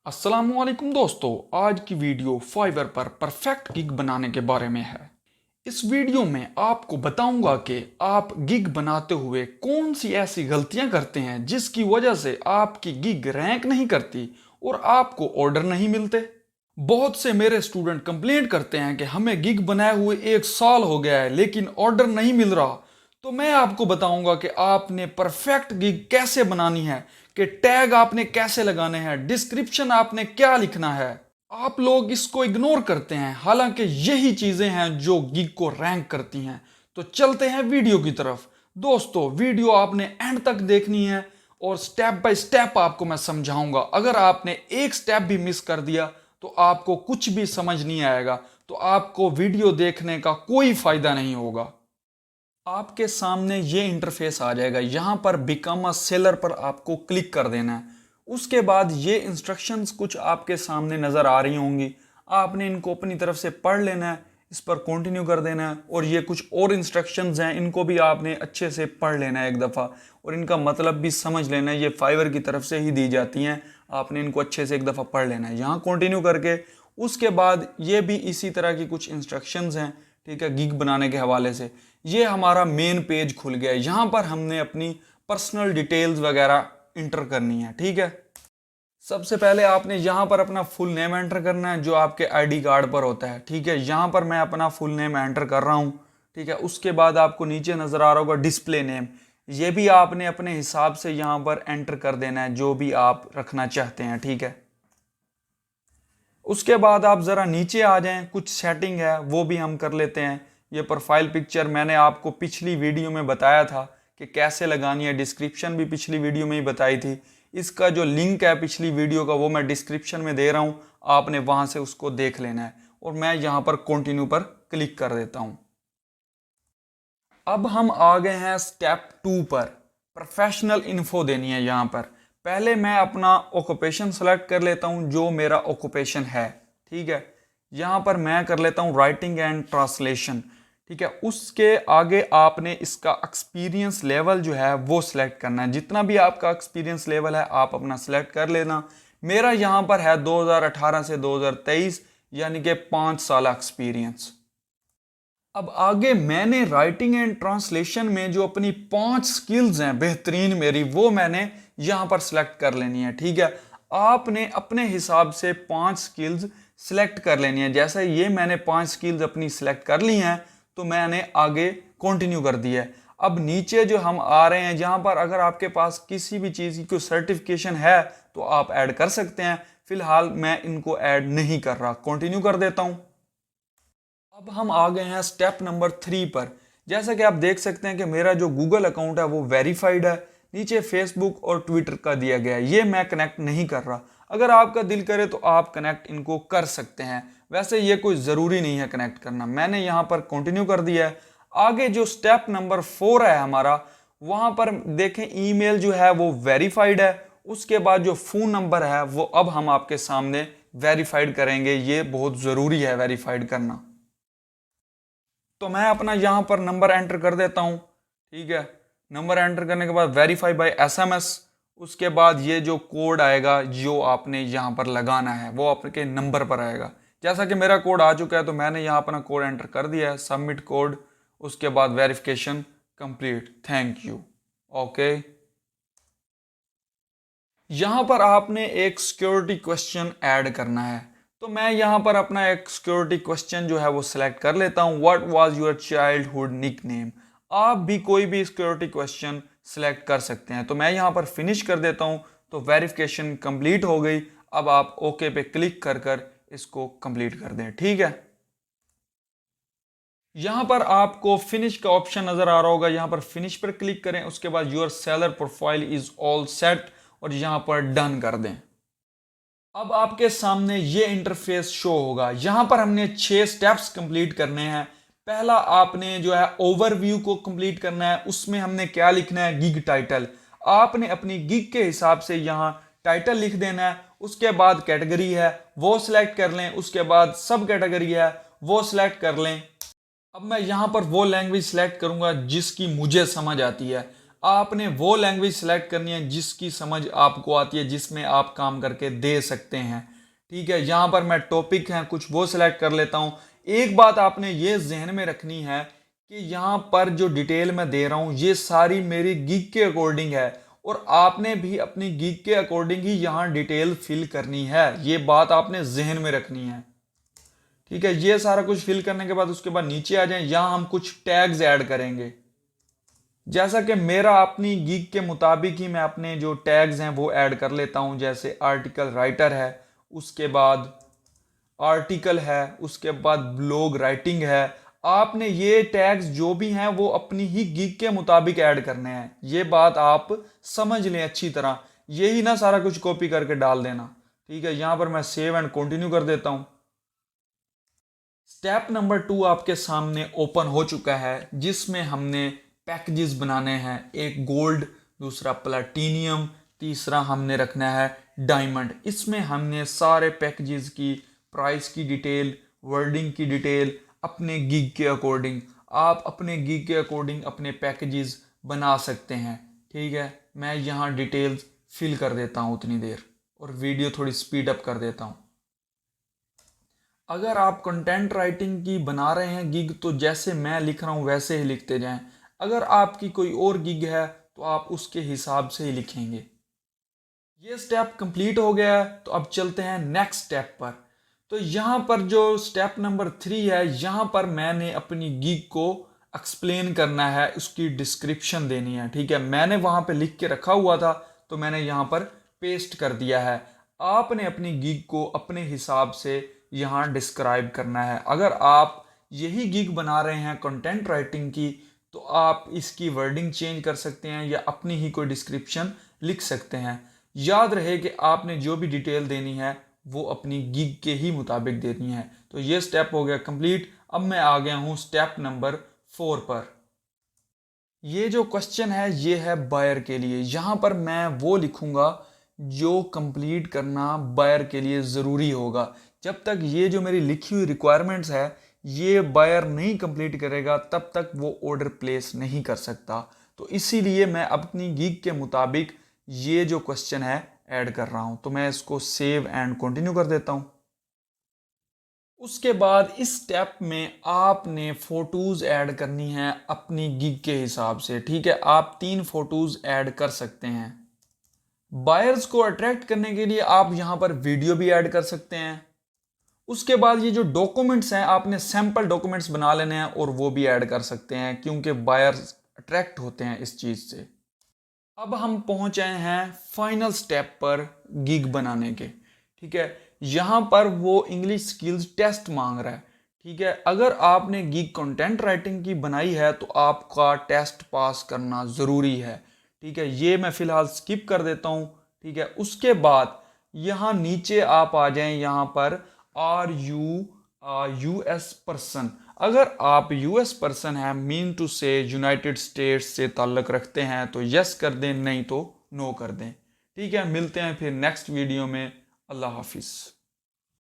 अस्सलामुअलैकुम दोस्तों, आज की वीडियो फाइवर पर परफेक्ट गिग बनाने के बारे में है। इस वीडियो में आपको बताऊंगा कि आप गिग बनाते हुए कौन सी ऐसी गलतियां करते हैं जिसकी वजह से आपकी गिग रैंक नहीं करती और आपको ऑर्डर नहीं मिलते। बहुत से मेरे स्टूडेंट कंप्लेंट करते हैं कि हमें गिग बनाए हुए 1 साल हो गया है लेकिन ऑर्डर नहीं मिल रहा। तो मैं आपको बताऊंगा कि आपने परफेक्ट गिग कैसे बनानी है, कि टैग आपने कैसे लगाने हैं, डिस्क्रिप्शन आपने क्या लिखना है। आप लोग इसको इग्नोर करते हैं, हालांकि यही चीजें हैं जो गिग को रैंक करती हैं। तो चलते हैं वीडियो की तरफ। दोस्तों, वीडियो आपने एंड तक देखनी है और स्टेप बाय स्टेप आपको मैं समझाऊंगा। अगर आपने एक स्टेप भी मिस कर दिया तो आपको कुछ भी समझ नहीं आएगा, तो आपको वीडियो देखने का कोई फायदा नहीं होगा। आपके सामने ये इंटरफेस आ जाएगा, यहां पर बिकम अ सेलर पर आपको क्लिक कर देना है। उसके बाद ये इंस्ट्रक्शंस कुछ आपके सामने नज़र आ रही होंगी, आपने इनको अपनी तरफ से पढ़ लेना है, इस पर कंटिन्यू कर देना है। और ये कुछ और इंस्ट्रक्शंस हैं, इनको भी आपने अच्छे से पढ़ लेना है एक दफ़ा, और इनका मतलब भी समझ लेना है। ये फाइवर की तरफ से ही दी जाती हैं, आपने इनको अच्छे से एक दफ़ा पढ़ लेना है। यहाँ कंटिन्यू करके उसके बाद ये भी इसी तरह की कुछ इंस्ट्रक्शंस हैं, ठीक है, गिग बनाने के हवाले से। ये हमारा मेन पेज खुल गया है, यहाँ पर हमने अपनी पर्सनल डिटेल्स वगैरह इंटर करनी है, ठीक है। सबसे पहले आपने यहाँ पर अपना फुल नेम एंटर करना है जो आपके आईडी कार्ड पर होता है, ठीक है। यहाँ पर मैं अपना फुल नेम एंटर कर रहा हूँ, ठीक है। उसके बाद आपको नीचे नज़र आ रहा होगा डिस्प्ले नेम, ये भी आपने अपने हिसाब से यहाँ पर एंटर कर देना है जो भी आप रखना चाहते हैं, ठीक है। उसके बाद आप ज़रा नीचे आ जाएं, कुछ सेटिंग है वो भी हम कर लेते हैं। ये प्रोफाइल पिक्चर मैंने आपको पिछली वीडियो में बताया था कि कैसे लगानी है, डिस्क्रिप्शन भी पिछली वीडियो में ही बताई थी। इसका जो लिंक है पिछली वीडियो का वो मैं डिस्क्रिप्शन में दे रहा हूँ, आपने वहाँ से उसको देख लेना है। और मैं यहाँ पर कंटिन्यू पर क्लिक कर देता हूँ। अब हम आ गए हैं स्टेप 2 पर, प्रोफेशनल इन्फो देनी है। यहाँ पर पहले मैं अपना ऑक्यूपेशन सेलेक्ट कर लेता हूँ, जो मेरा ऑक्यूपेशन है, ठीक है। यहाँ पर मैं कर लेता हूँ राइटिंग एंड ट्रांसलेशन, ठीक है। उसके आगे आपने इसका एक्सपीरियंस लेवल जो है वो सिलेक्ट करना है। जितना भी आपका एक्सपीरियंस लेवल है आप अपना सिलेक्ट कर लेना। मेरा यहाँ पर है 2018 से 2023, यानी कि 5 साल एक्सपीरियंस। अब आगे मैंने राइटिंग एंड ट्रांसलेशन में जो अपनी 5 स्किल्स हैं बेहतरीन मेरी, वो मैंने यहां पर सिलेक्ट कर लेनी है, ठीक है। आपने अपने हिसाब से 5 स्किल्स सिलेक्ट कर लेनी है। जैसे ये मैंने 5 स्किल्स अपनी सिलेक्ट कर ली हैं तो मैंने आगे कंटिन्यू कर दिया है। अब नीचे जो हम आ रहे हैं, जहां पर अगर आपके पास किसी भी चीज़ की कोई सर्टिफिकेशन है तो आप ऐड कर सकते हैं। फिलहाल मैं इनको ऐड नहीं कर रहा, कंटिन्यू कर देता हूं। अब हम आ गए हैं स्टेप नंबर 3 पर। जैसा कि आप देख सकते हैं कि मेरा जो गूगल अकाउंट है वो वेरीफाइड है, नीचे फेसबुक और ट्विटर का दिया गया है, ये मैं कनेक्ट नहीं कर रहा। अगर आपका दिल करे तो आप कनेक्ट इनको कर सकते हैं, वैसे ये कोई ज़रूरी नहीं है कनेक्ट करना। मैंने यहाँ पर कंटिन्यू कर दिया है। आगे जो स्टेप नंबर 4 है हमारा, वहाँ पर देखें ईमेल जो है वो वेरीफाइड है। उसके बाद जो फ़ोन नंबर है वो अब हम आपके सामने वेरीफाइड करेंगे, ये बहुत ज़रूरी है वेरीफाइड करना। तो मैं अपना यहाँ पर नंबर एंटर कर देता हूँ, ठीक है। नंबर एंटर करने के बाद वेरीफाई बाय एसएमएस। उसके बाद ये जो कोड आएगा जो आपने यहाँ पर लगाना है वो आपके नंबर पर आएगा। जैसा कि मेरा कोड आ चुका है तो मैंने यहाँ अपना कोड एंटर कर दिया है, सबमिट कोड। उसके बाद verification complete, thank you, okay. यहाँ पर आपने एक सिक्योरिटी क्वेश्चन ऐड करना है, तो मैं यहाँ पर अपना एक सिक्योरिटी क्वेश्चन जो है वो सिलेक्ट कर लेता हूँ। What was your childhood nickname. आप भी कोई भी सिक्योरिटी क्वेश्चन सिलेक्ट कर सकते हैं। तो मैं यहाँ पर फिनिश कर देता हूँ, तो वेरिफिकेशन कंप्लीट हो गई। अब आप ओके पे क्लिक कर कर इसको कंप्लीट कर दें, ठीक है। यहाँ पर आपको फिनिश का ऑप्शन नजर आ रहा होगा, यहाँ पर फिनिश पर क्लिक करें। उसके बाद your seller profile is all set और यहाँ पर डन कर दें। अब आपके सामने ये इंटरफेस शो होगा। यहां पर हमने 6 स्टेप्स कंप्लीट करने हैं। पहला आपने जो है ओवरव्यू को कंप्लीट करना है, उसमें हमने क्या लिखना है, गिग टाइटल। आपने अपनी गिग के हिसाब से यहां टाइटल लिख देना है। उसके बाद कैटेगरी है वो सिलेक्ट कर लें, उसके बाद सब कैटेगरी है वो सिलेक्ट कर लें। अब मैं यहां पर वो लैंग्वेज सिलेक्ट करूंगा जिसकी मुझे समझ आती है। आपने वो लैंग्वेज सेलेक्ट करनी है जिसकी समझ आपको आती है, जिसमें आप काम करके दे सकते हैं। ठीक है, यहाँ पर मैं टॉपिक है कुछ वो सिलेक्ट कर लेता हूँ। एक बात आपने ये जहन में रखनी है कि यहाँ पर जो डिटेल मैं दे रहा हूँ ये सारी मेरी गिग के अकॉर्डिंग है, और आपने भी अपनी गिग के अकॉर्डिंग ही यहाँ डिटेल फिल करनी है। ये बात आपने जहन में रखनी है। ठीक है, ये सारा कुछ फिल करने के बाद उसके बाद नीचे आ जाएं, यहाँ हम कुछ टैग्स ऐड करेंगे। जैसा कि मेरा अपनी गिग के मुताबिक ही मैं अपने जो टैग्स हैं वो ऐड कर लेता हूं। जैसे आर्टिकल राइटर है, उसके बाद आर्टिकल है, उसके बाद ब्लॉग राइटिंग है। आपने ये टैग्स जो भी हैं वो अपनी ही गिग के मुताबिक ऐड करने हैं। ये बात आप समझ लें अच्छी तरह, यही ना सारा कुछ कॉपी करके डाल देना। ठीक है, यहां पर मैं सेव एंड कंटिन्यू कर देता हूं। स्टेप नंबर 2 आपके सामने ओपन हो चुका है, जिसमें हमने पैकेजेस बनाने हैं। एक गोल्ड, दूसरा प्लैटिनियम, तीसरा हमने रखना है डायमंड। इसमें हमने सारे पैकेजेस की प्राइस की डिटेल, वर्डिंग की डिटेल अपने गिग के अकॉर्डिंग, आप अपने गिग के अकॉर्डिंग अपने पैकेजेस बना सकते हैं। ठीक है, मैं यहाँ डिटेल्स फिल कर देता हूँ उतनी देर, और वीडियो थोड़ी स्पीड अप कर देता हूँ। अगर आप कंटेंट राइटिंग की बना रहे हैं गिग तो जैसे मैं लिख रहा हूँ वैसे ही लिखते जाएं। अगर आपकी कोई और गिग है तो आप उसके हिसाब से ही लिखेंगे। ये स्टेप कंप्लीट हो गया है, तो अब चलते हैं नेक्स्ट स्टेप पर। तो यहाँ पर जो स्टेप नंबर 3 है, यहाँ पर मैंने अपनी गिग को एक्सप्लेन करना है, उसकी डिस्क्रिप्शन देनी है। ठीक है, मैंने वहाँ पे लिख के रखा हुआ था तो मैंने यहाँ पर पेस्ट कर दिया है। आपने अपनी गिग को अपने हिसाब से यहाँ डिस्क्राइब करना है। अगर आप यही गिग बना रहे हैं कंटेंट राइटिंग की तो आप इसकी वर्डिंग चेंज कर सकते हैं या अपनी ही कोई डिस्क्रिप्शन लिख सकते हैं। याद रहे कि आपने जो भी डिटेल देनी है वो अपनी गिग के ही मुताबिक देनी है। तो ये स्टेप हो गया कंप्लीट। अब मैं आ गया हूँ स्टेप नंबर 4 पर। ये जो क्वेश्चन है ये है बायर के लिए। यहाँ पर मैं वो लिखूंगा जो कंप्लीट करना बायर के लिए ज़रूरी होगा। जब तक ये जो मेरी लिखी हुई रिक्वायरमेंट्स है ये बायर नहीं कंप्लीट करेगा तब तक वो ऑर्डर प्लेस नहीं कर सकता। तो इसीलिए मैं अपनी गिग के मुताबिक ये जो क्वेश्चन है ऐड कर रहा हूं। तो मैं इसको सेव एंड कंटिन्यू कर देता हूं। उसके बाद इस स्टेप में आपने फोटोज ऐड करनी है अपनी गिग के हिसाब से। ठीक है, आप 3 फोटोज ऐड कर सकते हैं। बायर्स को अट्रैक्ट करने के लिए आप यहां पर वीडियो भी ऐड कर सकते हैं। उसके बाद ये जो डॉक्यूमेंट्स हैं आपने सैंपल डॉक्यूमेंट्स बना लेने हैं और वो भी ऐड कर सकते हैं, क्योंकि बायर्स अट्रैक्ट होते हैं इस चीज़ से। अब हम पहुंच आए हैं फाइनल स्टेप पर गिग बनाने के। ठीक है, यहां पर वो इंग्लिश स्किल्स टेस्ट मांग रहा है। ठीक है, अगर आपने गिग कंटेंट राइटिंग की बनाई है तो आपका टेस्ट पास करना ज़रूरी है। ठीक है, ये मैं फिलहाल स्किप कर देता हूं। ठीक है, उसके बाद यहाँ नीचे आप आ जाएं, यहाँ पर आर यू यूएस पर्सन। अगर आप यूएस पर्सन हैं, मीन टू से यूनाइटेड स्टेट्स से ताल्लुक़ रखते हैं तो यस कर दें, नहीं तो नो कर दें। ठीक है, मिलते हैं फिर नेक्स्ट वीडियो में। अल्लाह हाफिज़।